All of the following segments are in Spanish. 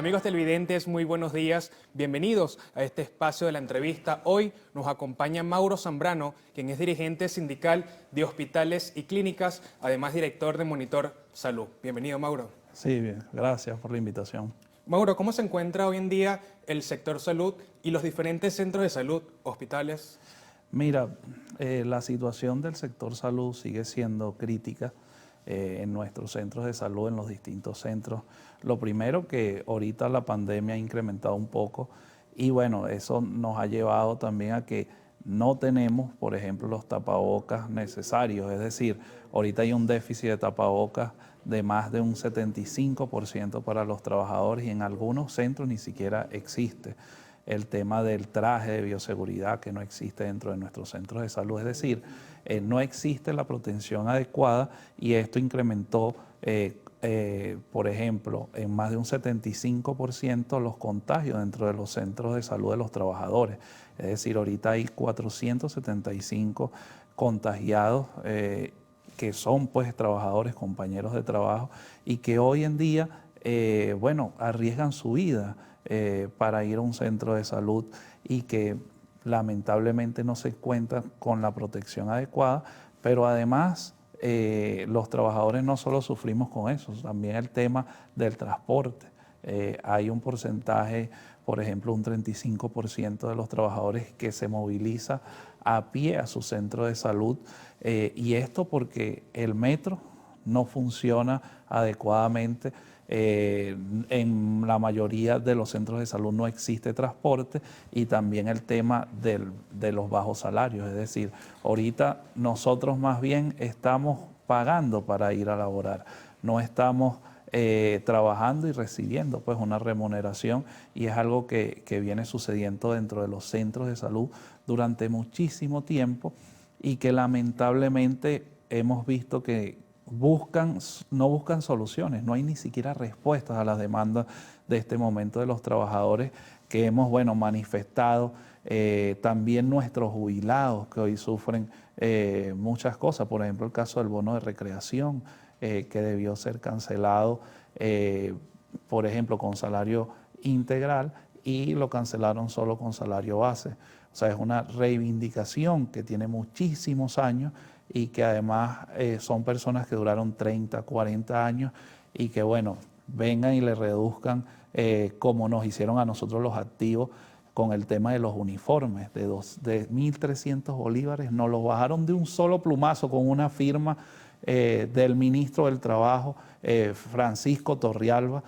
Amigos televidentes, muy buenos días. Bienvenidos a este espacio de la entrevista. Hoy nos acompaña Mauro Zambrano, quien es dirigente sindical de hospitales y clínicas, además director de Monitor Salud. Bienvenido, Mauro. Sí, bien, gracias por la invitación. Mauro, ¿cómo se encuentra hoy en día el sector salud y los diferentes centros de salud, hospitales? Mira, la situación del sector salud sigue siendo crítica en nuestros centros de salud, en los distintos centros. Lo primero que ahorita la pandemia ha incrementado un poco y bueno, eso nos ha llevado también a que no tenemos, por ejemplo, los tapabocas necesarios. Es decir, ahorita hay un déficit de tapabocas de más de un 75% para los trabajadores y en algunos centros ni siquiera existe el tema del traje de bioseguridad que no existe dentro de nuestros centros de salud. Es decir, no existe la protección adecuada y esto incrementó, por ejemplo, en más de un 75% los contagios dentro de los centros de salud de los trabajadores. Es decir, ahorita hay 475 contagiados que son pues trabajadores, compañeros de trabajo y que hoy en día, bueno, arriesgan su vida para ir a un centro de salud y que lamentablemente no se cuenta con la protección adecuada, pero además los trabajadores no solo sufrimos con eso, también el tema del transporte. Hay un porcentaje, por ejemplo, un 35% de los trabajadores que se moviliza a pie a su centro de salud y esto porque el metro no funciona adecuadamente. En la mayoría de los centros de salud no existe transporte y también el tema de los bajos salarios. Es decir, ahorita nosotros más bien estamos pagando para ir a laborar, no estamos trabajando y recibiendo pues una remuneración y es algo que viene sucediendo dentro de los centros de salud durante muchísimo tiempo y que lamentablemente hemos visto que no buscan soluciones, no hay ni siquiera respuestas a las demandas de este momento de los trabajadores que hemos, bueno, manifestado, también nuestros jubilados que hoy sufren muchas cosas, por ejemplo el caso del bono de recreación que debió ser cancelado, por ejemplo con salario integral y lo cancelaron solo con salario base. O sea, es una reivindicación que tiene muchísimos años y que además son personas que duraron 30, 40 años y que bueno, vengan y le reduzcan como nos hicieron a nosotros los activos con el tema de los uniformes de 1.300 bolívares, nos los bajaron de un solo plumazo con una firma del ministro del Trabajo, Francisco Torrialba,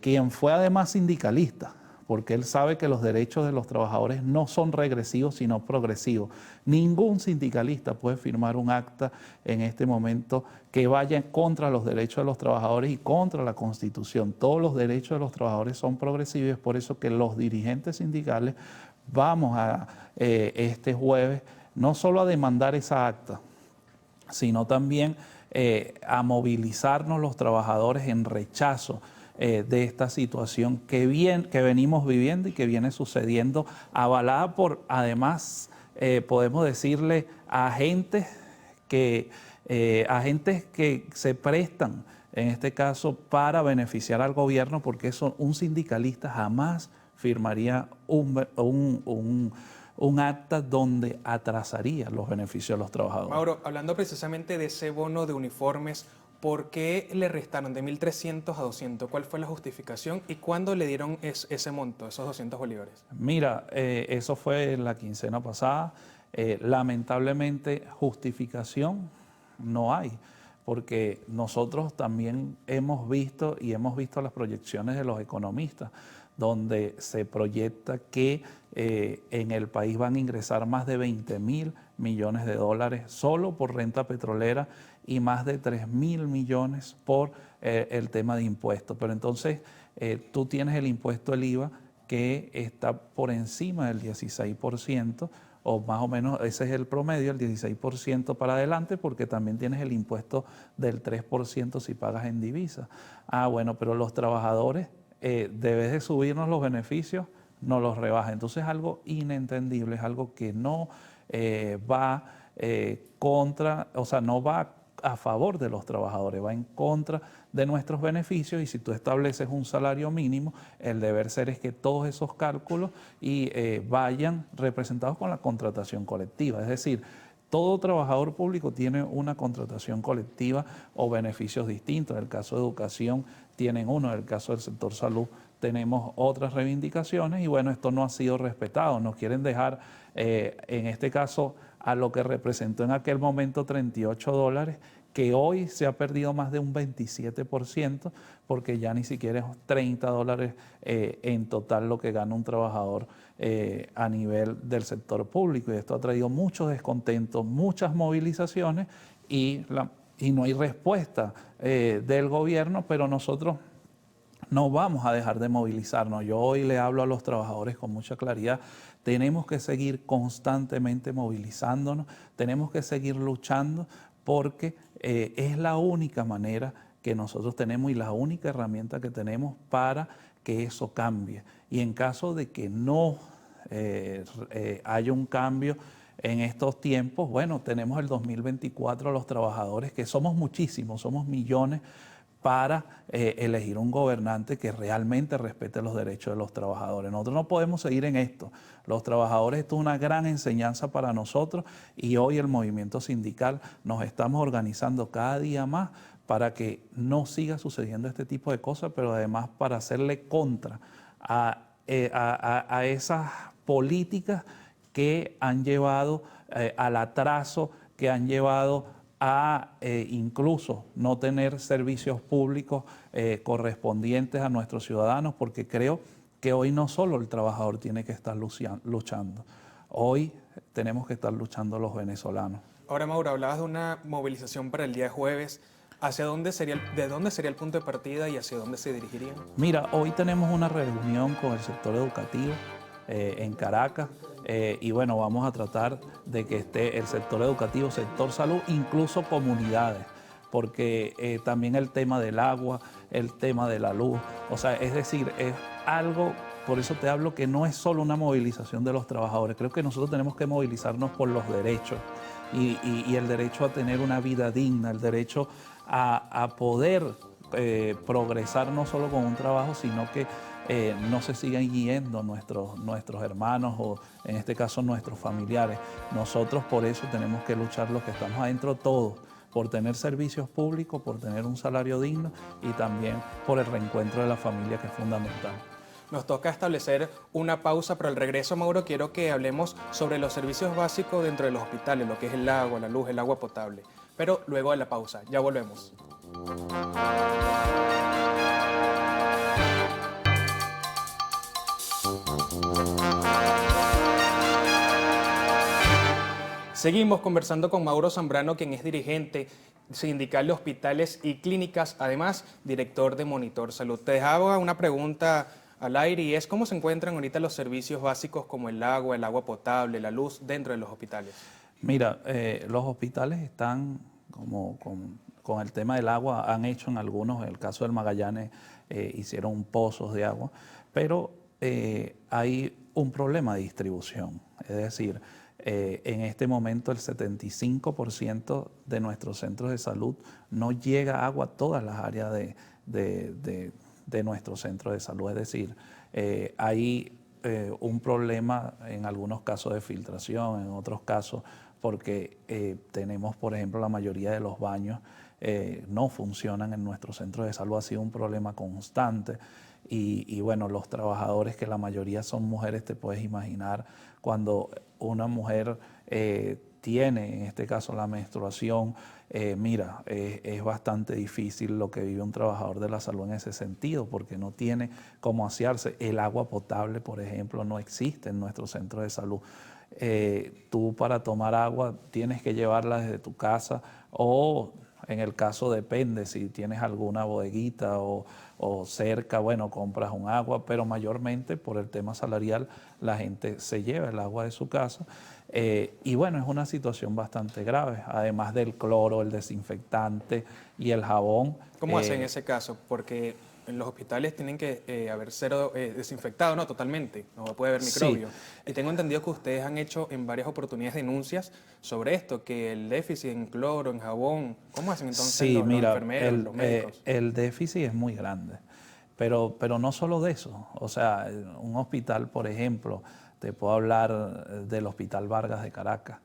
quien fue además sindicalista, porque él sabe que los derechos de los trabajadores no son regresivos, sino progresivos. Ningún sindicalista puede firmar un acta en este momento que vaya contra los derechos de los trabajadores y contra la Constitución. Todos los derechos de los trabajadores son progresivos y es por eso que los dirigentes sindicales vamos a este jueves no solo a demandar esa acta, sino también a movilizarnos los trabajadores en rechazo de esta situación que venimos viviendo y que viene sucediendo, avalada por, además, podemos decirle, agentes que se prestan, en este caso, para beneficiar al gobierno, porque un sindicalista jamás firmaría un acta donde atrasaría los beneficios de los trabajadores. Mauro, hablando precisamente de ese bono de uniformes, ¿por qué le restaron de 1.300 a 200? ¿Cuál fue la justificación y cuándo le dieron ese monto, esos 200 bolívares? Mira, eso fue la quincena pasada. Lamentablemente, justificación no hay, porque nosotros también hemos visto las proyecciones de los economistas, donde se proyecta que en el país van a ingresar más de 20.000 millones de dólares solo por renta petrolera y más de 3.000 millones por el tema de impuestos. Pero entonces tú tienes el impuesto del IVA que está por encima del 16%, o más o menos ese es el promedio, el 16% para adelante, porque también tienes el impuesto del 3% si pagas en divisa. Ah, bueno, pero los trabajadores, debes de subirnos los beneficios, nos los rebaja. Entonces es algo inentendible, es algo que no va contra, o sea, no va a favor de los trabajadores, va en contra de nuestros beneficios, y si tú estableces un salario mínimo, el deber ser es que todos esos cálculos vayan representados con la contratación colectiva. Es decir, todo trabajador público tiene una contratación colectiva o beneficios distintos. En el caso de educación tienen uno, en el caso del sector salud tenemos otras reivindicaciones, y bueno, esto no ha sido respetado. Nos quieren dejar, en este caso, a lo que representó en aquel momento $38, que hoy se ha perdido más de un 27%, porque ya ni siquiera es $30 en total lo que gana un trabajador a nivel del sector público. Y esto ha traído muchos descontentos, muchas movilizaciones, y no hay respuesta del gobierno, pero nosotros no vamos a dejar de movilizarnos. Yo hoy le hablo a los trabajadores con mucha claridad. Tenemos que seguir constantemente movilizándonos, tenemos que seguir luchando, porque es la única manera que nosotros tenemos y la única herramienta que tenemos para que eso cambie. Y en caso de que no haya un cambio en estos tiempos, bueno, tenemos el 2024 los trabajadores, que somos muchísimos, somos millones, para elegir un gobernante que realmente respete los derechos de los trabajadores. Nosotros no podemos seguir en esto. Los trabajadores, esto es una gran enseñanza para nosotros, y hoy el movimiento sindical nos estamos organizando cada día más para que no siga sucediendo este tipo de cosas, pero además para hacerle contra a esas políticas que han llevado al atraso, que han llevado a incluso no tener servicios públicos correspondientes a nuestros ciudadanos, porque creo que hoy no solo el trabajador tiene que estar luchando, hoy tenemos que estar luchando los venezolanos. Ahora, Mauro, hablabas de una movilización para el día jueves. ¿De dónde sería el punto de partida y hacia dónde se dirigirían? Mira, hoy tenemos una reunión con el sector educativo en Caracas. Y bueno, vamos a tratar de que esté el sector educativo, sector salud, incluso comunidades, porque también el tema del agua, el tema de la luz, o sea, es decir, es algo, por eso te hablo que no es solo una movilización de los trabajadores. Creo que nosotros tenemos que movilizarnos por los derechos y el derecho a tener una vida digna, el derecho a poder progresar no solo con un trabajo, sino que no se sigan yendo nuestros hermanos, o en este caso nuestros familiares. Nosotros por eso tenemos que luchar, los que estamos adentro, todos, por tener servicios públicos, por tener un salario digno, y también por el reencuentro de la familia, que es fundamental. Nos toca establecer una pausa, pero al regreso, Mauro, quiero que hablemos sobre los servicios básicos dentro de los hospitales, lo que es el agua, la luz, el agua potable. Pero luego de la pausa, ya volvemos. Seguimos conversando con Mauro Zambrano, quien es dirigente sindical de hospitales y clínicas, además director de Monitor Salud. Te dejaba una pregunta al aire, y es: ¿cómo se encuentran ahorita los servicios básicos como el agua potable, la luz dentro de los hospitales? Mira, los hospitales están como con el tema del agua, han hecho en algunos, en el caso del Magallanes, hicieron pozos de agua, pero hay un problema de distribución, es decir, en este momento el 75% de nuestros centros de salud no llega agua a todas las áreas de nuestros centros de salud. Es decir, hay un problema en algunos casos de filtración, en otros casos porque tenemos, por ejemplo, la mayoría de los baños no funcionan en nuestros centros de salud. Ha sido un problema constante. Y bueno, los trabajadores, que la mayoría son mujeres, te puedes imaginar, cuando una mujer tiene, en este caso, la menstruación, mira, es bastante difícil lo que vive un trabajador de la salud en ese sentido, porque no tiene cómo asearse. El agua potable, por ejemplo, no existe en nuestros centros de salud. Tú, para tomar agua, tienes que llevarla desde tu casa, o en el caso, depende, si tienes alguna bodeguita o cerca, bueno, compras un agua, pero mayormente por el tema salarial la gente se lleva el agua de su casa. Y bueno, es una situación bastante grave, además del cloro, el desinfectante y el jabón. ¿Cómo hacen en ese caso? Porque en los hospitales tienen que haber cero desinfectado, ¿no? Totalmente, no puede haber microbios. Sí. Y tengo entendido que ustedes han hecho en varias oportunidades denuncias sobre esto, que el déficit en cloro, en jabón, ¿cómo hacen entonces sí, los mira, enfermeros, los médicos? El déficit es muy grande, pero no solo de eso. O sea, un hospital, por ejemplo, te puedo hablar del Hospital Vargas de Caracas,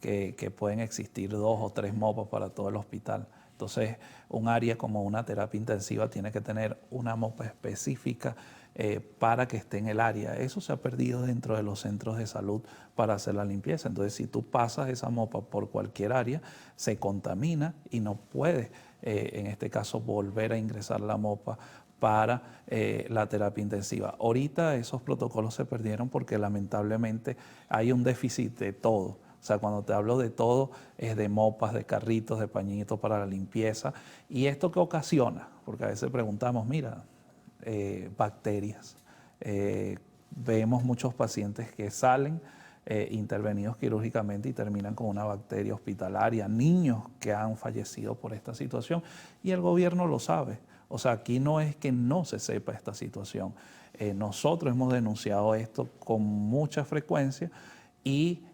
que pueden existir 2 o 3 mopas para todo el hospital. Entonces, un área como una terapia intensiva tiene que tener una mopa específica para que esté en el área. Eso se ha perdido dentro de los centros de salud para hacer la limpieza. Entonces, si tú pasas esa mopa por cualquier área, se contamina y no puedes, en este caso, volver a ingresar la mopa para la terapia intensiva. Ahorita esos protocolos se perdieron porque lamentablemente hay un déficit de todo. O sea, cuando te hablo de todo, es de mopas, de carritos, de pañitos para la limpieza. ¿Y esto qué ocasiona? Porque a veces preguntamos, mira, bacterias. Vemos muchos pacientes que salen intervenidos quirúrgicamente y terminan con una bacteria hospitalaria, niños que han fallecido por esta situación y el gobierno lo sabe. O sea, aquí no es que no se sepa esta situación. Nosotros hemos denunciado esto con mucha frecuencia y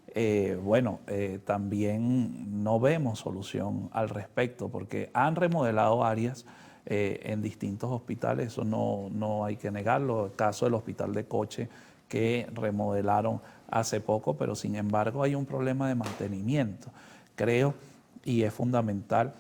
también no vemos solución al respecto porque han remodelado áreas en distintos hospitales, eso no hay que negarlo. El caso del Hospital de Coche que remodelaron hace poco, pero sin embargo hay un problema de mantenimiento. Creo, y es fundamental,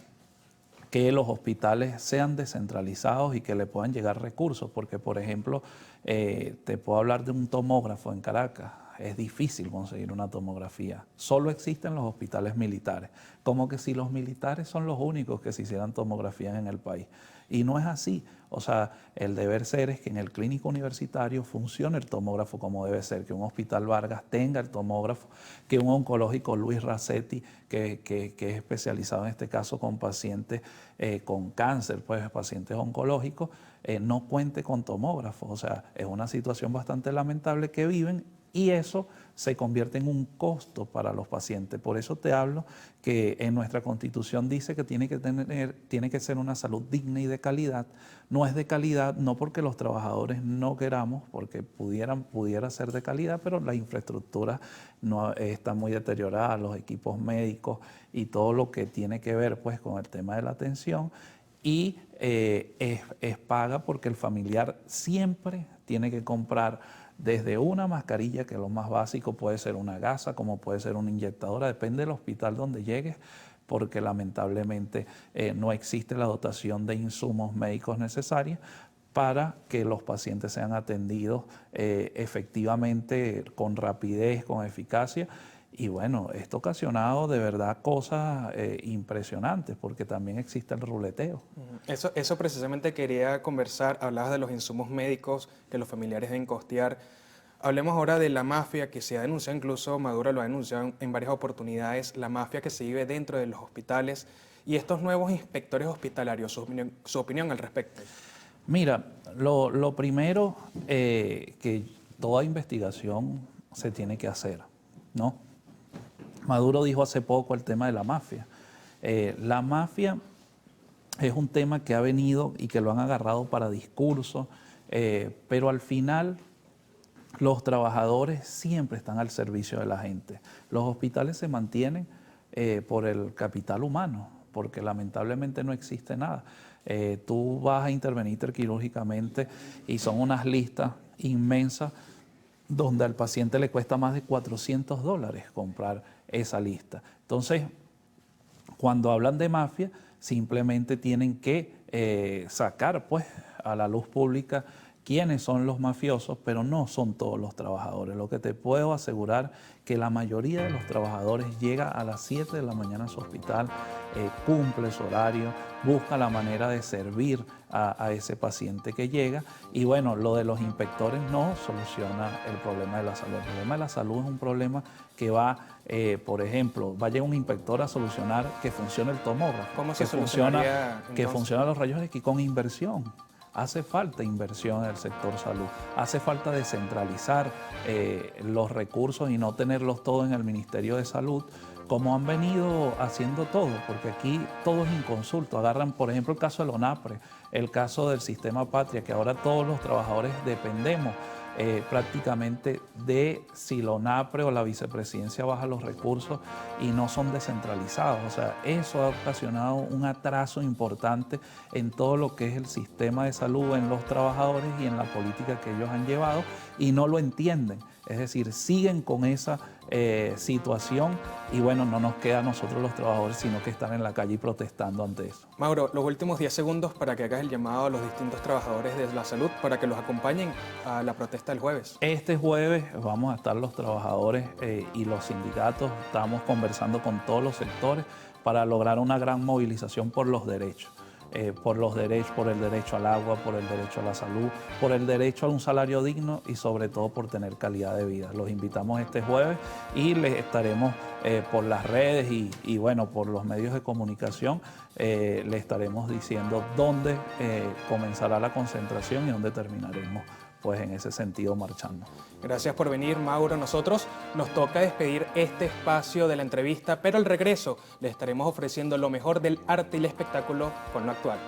que los hospitales sean descentralizados y que le puedan llegar recursos, porque por ejemplo, te puedo hablar de un tomógrafo en Caracas. Es difícil conseguir una tomografía. Solo existen los hospitales militares. Como que si los militares son los únicos que se hicieran tomografías en el país. Y no es así. O sea, el deber ser es que en el clínico universitario funcione el tomógrafo como debe ser, que un hospital Vargas tenga el tomógrafo, que un oncológico Luis Racetti, que es especializado en este caso con pacientes con cáncer, pues pacientes oncológicos, no cuente con tomógrafo. O sea, es una situación bastante lamentable que viven. Y eso se convierte en un costo para los pacientes. Por eso te hablo que en nuestra Constitución dice que tiene que ser una salud digna y de calidad. No es de calidad, no porque los trabajadores no queramos, porque pudiera ser de calidad, pero la infraestructura no está muy deteriorada, los equipos médicos y todo lo que tiene que ver pues con el tema de la atención. Y es paga porque el familiar siempre tiene que comprar desde una mascarilla, que lo más básico puede ser una gasa, como puede ser una inyectadora, depende del hospital donde llegues, porque lamentablemente no existe la dotación de insumos médicos necesarios para que los pacientes sean atendidos efectivamente, con rapidez, con eficacia. Y bueno, esto ha ocasionado de verdad cosas impresionantes, porque también existe el ruleteo. Eso precisamente quería conversar. Hablabas de los insumos médicos que los familiares deben costear. Hablemos ahora de la mafia que se ha denunciado, incluso Maduro lo ha denunciado en varias oportunidades, la mafia que se vive dentro de los hospitales y estos nuevos inspectores hospitalarios, su opinión al respecto. Mira, lo primero que toda investigación se tiene que hacer, ¿no? Maduro dijo hace poco el tema de la mafia. La mafia es un tema que ha venido y que lo han agarrado para discursos, pero al final los trabajadores siempre están al servicio de la gente. Los hospitales se mantienen por el capital humano, porque lamentablemente no existe nada. Tú vas a intervenir quirúrgicamente y son unas listas inmensas donde al paciente le cuesta más de $400 comprar esa lista. Entonces, cuando hablan de mafia, simplemente tienen que sacar pues a la luz pública quiénes son los mafiosos, pero no son todos los trabajadores. Lo que te puedo asegurar que la mayoría de los trabajadores llega a las 7 de la mañana a su hospital, cumple su horario, busca la manera de servir a ese paciente que llega. Y bueno, lo de los inspectores no soluciona el problema de la salud. El problema de la salud es un problema que va, por ejemplo, va a llegar un inspector a solucionar que funcione el tomógrafo, ¿Cómo se solucionaría que funcionan los rayos X con inversión. Hace falta inversión en el sector salud, hace falta descentralizar los recursos y no tenerlos todos en el Ministerio de Salud, como han venido haciendo todo, porque aquí todo es inconsulto. Agarran, por ejemplo, el caso del ONAPRE, el caso del Sistema Patria, que ahora todos los trabajadores dependemos prácticamente de si la ONAPRE o la vicepresidencia baja los recursos y no son descentralizados. O sea, eso ha ocasionado un atraso importante en todo lo que es el sistema de salud, en los trabajadores y en la política que ellos han llevado, y no lo entienden. Es decir, siguen con esa situación y bueno, no nos queda a nosotros los trabajadores, sino que están en la calle y protestando ante eso. Mauro, los últimos 10 segundos para que hagas el llamado a los distintos trabajadores de la salud para que los acompañen a la protesta del jueves. Este jueves vamos a estar los trabajadores y los sindicatos, estamos conversando con todos los sectores para lograr una gran movilización por los derechos. Por el derecho al agua, por el derecho a la salud, por el derecho a un salario digno y sobre todo por tener calidad de vida. Los invitamos este jueves y les estaremos por las redes y bueno, por los medios de comunicación, les estaremos diciendo dónde comenzará la concentración y dónde terminaremos pues en ese sentido marchando. Gracias por venir, Mauro. Nosotros nos toca despedir este espacio de la entrevista, pero al regreso le estaremos ofreciendo lo mejor del arte y el espectáculo con lo actual.